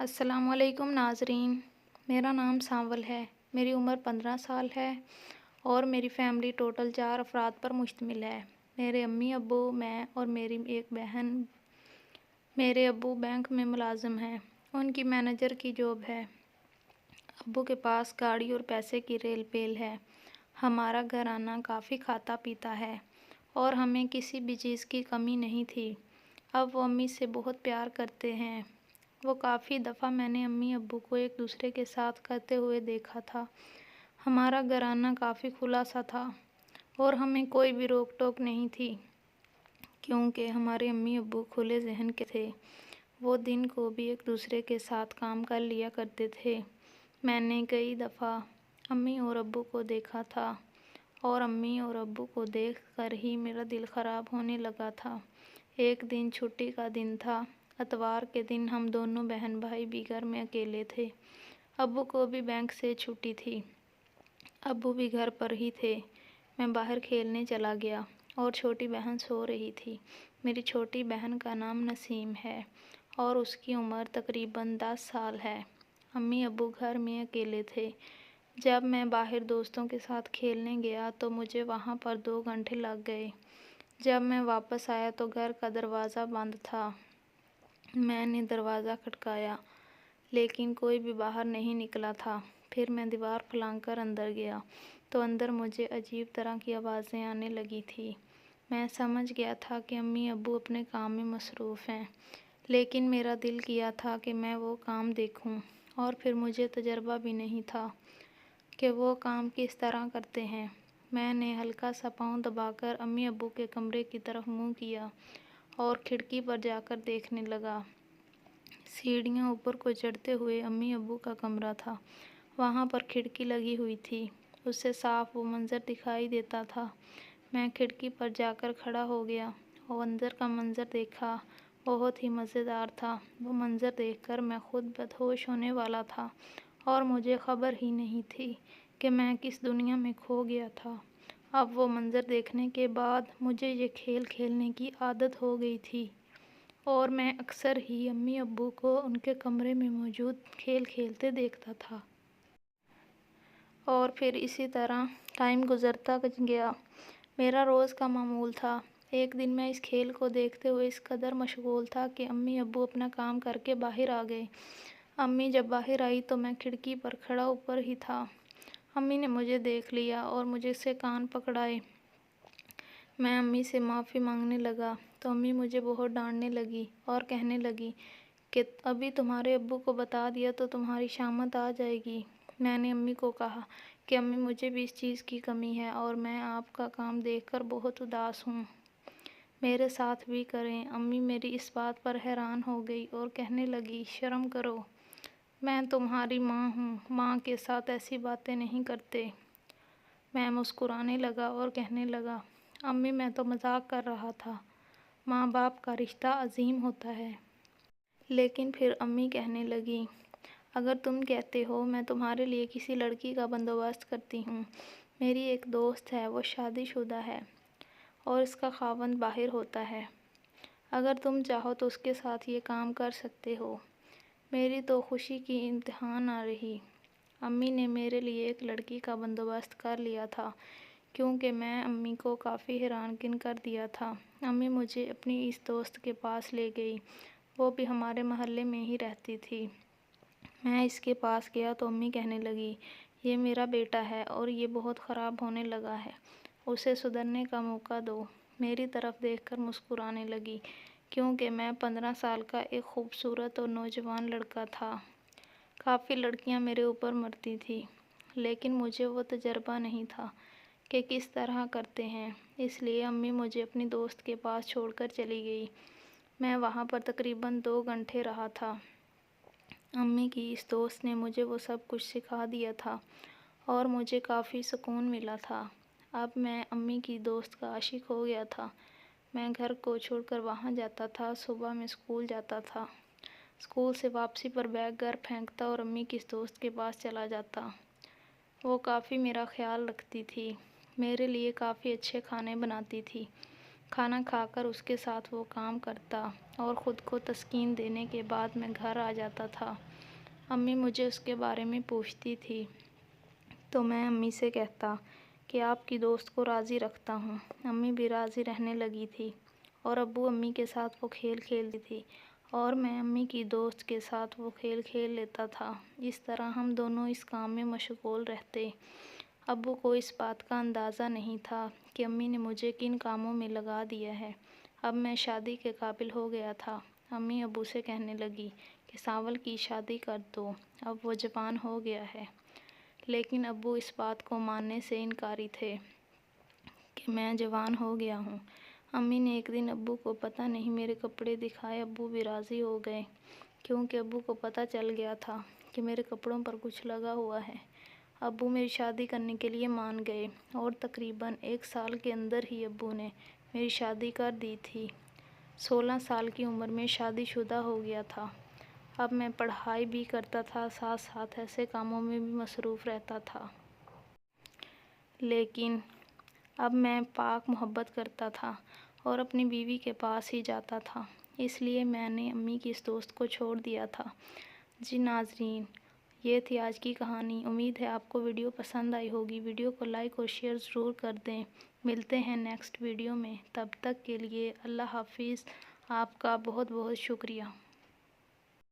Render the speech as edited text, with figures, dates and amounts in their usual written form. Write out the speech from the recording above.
السلام علیکم ناظرین، میرا نام سانول ہے۔ میری عمر 15 سال ہے اور میری فیملی ٹوٹل 4 افراد پر مشتمل ہے۔ میرے امی ابو، میں اور میری ایک بہن۔ میرے ابو بینک میں ملازم ہیں، ان کی مینیجر کی جاب ہے۔ ابو کے پاس گاڑی اور پیسے کی ریل پیل ہے۔ ہمارا گھرانہ کافی کھاتا پیتا ہے اور ہمیں کسی بھی چیز کی کمی نہیں تھی۔ اب وہ امی سے بہت پیار کرتے ہیں۔ وہ کافی دفعہ میں نے امی ابو کو ایک دوسرے کے ساتھ کرتے ہوئے دیکھا تھا۔ ہمارا گھرانہ کافی کھلا سا تھا اور ہمیں کوئی بھی روک ٹوک نہیں تھی کیونکہ ہمارے امی ابو کھلے ذہن کے تھے۔ وہ دن کو بھی ایک دوسرے کے ساتھ کام کر لیا کرتے تھے۔ میں نے کئی دفعہ امی اور ابو کو دیکھا تھا اور امی اور ابو کو دیکھ کر ہی میرا دل خراب ہونے لگا تھا۔ ایک دن چھٹی کا دن تھا۔ اتوار کے دن ہم دونوں بہن بھائی بھی گھر میں اکیلے تھے۔ ابو کو بھی بینک سے چھٹی تھی۔ ابو بھی گھر پر ہی تھے۔ میں باہر کھیلنے چلا گیا اور چھوٹی بہن سو رہی تھی۔ میری چھوٹی بہن کا نام نسیم ہے اور اس کی عمر تقریباً 10 سال ہے۔ امی ابو گھر میں اکیلے تھے۔ جب میں باہر دوستوں کے ساتھ کھیلنے گیا تو مجھے وہاں پر 2 گھنٹے لگ گئے۔ جب میں واپس آیا تو گھر کا دروازہ بند تھا۔ میں نے دروازہ کھٹکایا لیکن کوئی بھی باہر نہیں نکلا تھا۔ پھر میں دیوار پھلانگ کر اندر گیا تو اندر مجھے عجیب طرح کی آوازیں آنے لگی تھی۔ میں سمجھ گیا تھا کہ امی ابو اپنے کام میں مصروف ہیں، لیکن میرا دل کیا تھا کہ میں وہ کام دیکھوں، اور پھر مجھے تجربہ بھی نہیں تھا کہ وہ کام کس طرح کرتے ہیں۔ میں نے ہلکا سا پاؤں دبا کر امی ابو کے کمرے کی طرف منہ کیا اور کھڑکی پر جا کر دیکھنے لگا۔ سیڑھیاں اوپر کو چڑھتے ہوئے امی ابو کا کمرہ تھا۔ وہاں پر کھڑکی لگی ہوئی تھی، اس سے صاف وہ منظر دکھائی دیتا تھا۔ میں کھڑکی پر جا کر کھڑا ہو گیا اور اندر کا منظر دیکھا۔ بہت ہی مزیدار تھا۔ وہ منظر دیکھ کر میں خود بدہوش ہونے والا تھا اور مجھے خبر ہی نہیں تھی کہ میں کس دنیا میں کھو گیا تھا۔ اب وہ منظر دیکھنے کے بعد مجھے یہ کھیل کھیلنے کی عادت ہو گئی تھی اور میں اکثر ہی امی ابو کو ان کے کمرے میں موجود کھیل کھیلتے دیکھتا تھا۔ اور پھر اسی طرح ٹائم گزرتا گیا۔ میرا روز کا معمول تھا۔ ایک دن میں اس کھیل کو دیکھتے ہوئے اس قدر مشغول تھا کہ امی ابو اپنا کام کر کے باہر آ گئے۔ امی جب باہر آئی تو میں کھڑکی پر کھڑا اوپر ہی تھا۔ امی نے مجھے دیکھ لیا اور مجھ سے کان پکڑائے۔ میں امی سے معافی مانگنے لگا تو امی مجھے بہت ڈانٹنے لگی اور کہنے لگی کہ ابھی تمہارے ابو کو بتا دیا تو تمہاری شامت آ جائے گی۔ میں نے امی کو کہا کہ امی مجھے بھی اس چیز کی کمی ہے اور میں آپ کا کام دیکھ کر بہت اداس ہوں، میرے ساتھ بھی کریں۔ امی میری اس بات پر حیران ہو گئی اور کہنے لگی شرم کرو، میں تمہاری ماں ہوں، ماں کے ساتھ ایسی باتیں نہیں کرتے۔ میں مسکرانے لگا اور کہنے لگا امی میں تو مذاق کر رہا تھا، ماں باپ کا رشتہ عظیم ہوتا ہے۔ لیکن پھر امی کہنے لگی اگر تم کہتے ہو میں تمہارے لیے کسی لڑکی کا بندوبست کرتی ہوں۔ میری ایک دوست ہے، وہ شادی شدہ ہے اور اس کا خاوند باہر ہوتا ہے۔ اگر تم چاہو تو اس کے ساتھ یہ کام کر سکتے ہو۔ میری تو خوشی کی انتہا نہ رہی۔ امی نے میرے لیے ایک لڑکی کا بندوبست کر لیا تھا کیونکہ میں امی کو کافی حیران کن کر دیا تھا۔ امی مجھے اپنی اس دوست کے پاس لے گئی، وہ بھی ہمارے محلے میں ہی رہتی تھی۔ میں اس کے پاس گیا تو امی کہنے لگی یہ میرا بیٹا ہے اور یہ بہت خراب ہونے لگا ہے، اسے سدھرنے کا موقع دو۔ میری طرف دیکھ کر مسکرانے لگی کیونکہ میں 15 سال کا ایک خوبصورت اور نوجوان لڑکا تھا۔ کافی لڑکیاں میرے اوپر مرتی تھیں لیکن مجھے وہ تجربہ نہیں تھا کہ کس طرح کرتے ہیں، اس لیے امی مجھے اپنی دوست کے پاس چھوڑ کر چلی گئی۔ میں وہاں پر تقریباً 2 گھنٹے رہا تھا۔ امی کی اس دوست نے مجھے وہ سب کچھ سکھا دیا تھا اور مجھے کافی سکون ملا تھا۔ اب میں امی کی دوست کا عاشق ہو گیا تھا۔ میں گھر کو چھوڑ کر وہاں جاتا تھا، صبح میں اسکول جاتا تھا، اسکول سے واپسی پر بیگ گھر پھینکتا اور امی کی اس دوست کے پاس چلا جاتا۔ وہ کافی میرا خیال رکھتی تھی، میرے لیے کافی اچھے کھانے بناتی تھی۔ کھانا کھا کر اس کے ساتھ وہ کام کرتا اور خود کو تسکین دینے کے بعد میں گھر آ جاتا تھا۔ امی مجھے اس کے بارے میں پوچھتی تھی تو میں امی سے کہتا کہ آپ کی دوست کو راضی رکھتا ہوں۔ امی بھی راضی رہنے لگی تھی اور ابو امی کے ساتھ وہ کھیل کھیلتی تھی اور میں امی کی دوست کے ساتھ وہ کھیل کھیل لیتا تھا۔ اس طرح ہم دونوں اس کام میں مشغول رہتے۔ ابو کو اس بات کا اندازہ نہیں تھا کہ امی نے مجھے کن کاموں میں لگا دیا ہے۔ اب میں شادی کے قابل ہو گیا تھا۔ امی ابو سے کہنے لگی کہ سانول کی شادی کر دو، اب وہ جوان ہو گیا ہے۔ لیکن ابو اس بات کو ماننے سے انکاری تھے کہ میں جوان ہو گیا ہوں۔ امی نے ایک دن ابو کو پتہ نہیں میرے کپڑے دکھائے۔ ابو بھی راضی ہو گئے کیونکہ ابو کو پتہ چل گیا تھا کہ میرے کپڑوں پر کچھ لگا ہوا ہے۔ ابو میری شادی کرنے کے لیے مان گئے اور تقریباً 1 سال کے اندر ہی ابو نے میری شادی کر دی تھی۔ 16 سال کی عمر میں شادی شدہ ہو گیا تھا۔ اب میں پڑھائی بھی کرتا تھا، ساتھ ساتھ ایسے کاموں میں بھی مصروف رہتا تھا۔ لیکن اب میں پاک محبت کرتا تھا اور اپنی بیوی کے پاس ہی جاتا تھا، اس لیے میں نے امی کی اس دوست کو چھوڑ دیا تھا۔ جی ناظرین، یہ تھی آج کی کہانی۔ امید ہے آپ کو ویڈیو پسند آئی ہوگی۔ ویڈیو کو لائک اور شیئر ضرور کر دیں۔ ملتے ہیں نیکسٹ ویڈیو میں، تب تک کے لیے اللہ حافظ۔ آپ کا بہت بہت شکریہ۔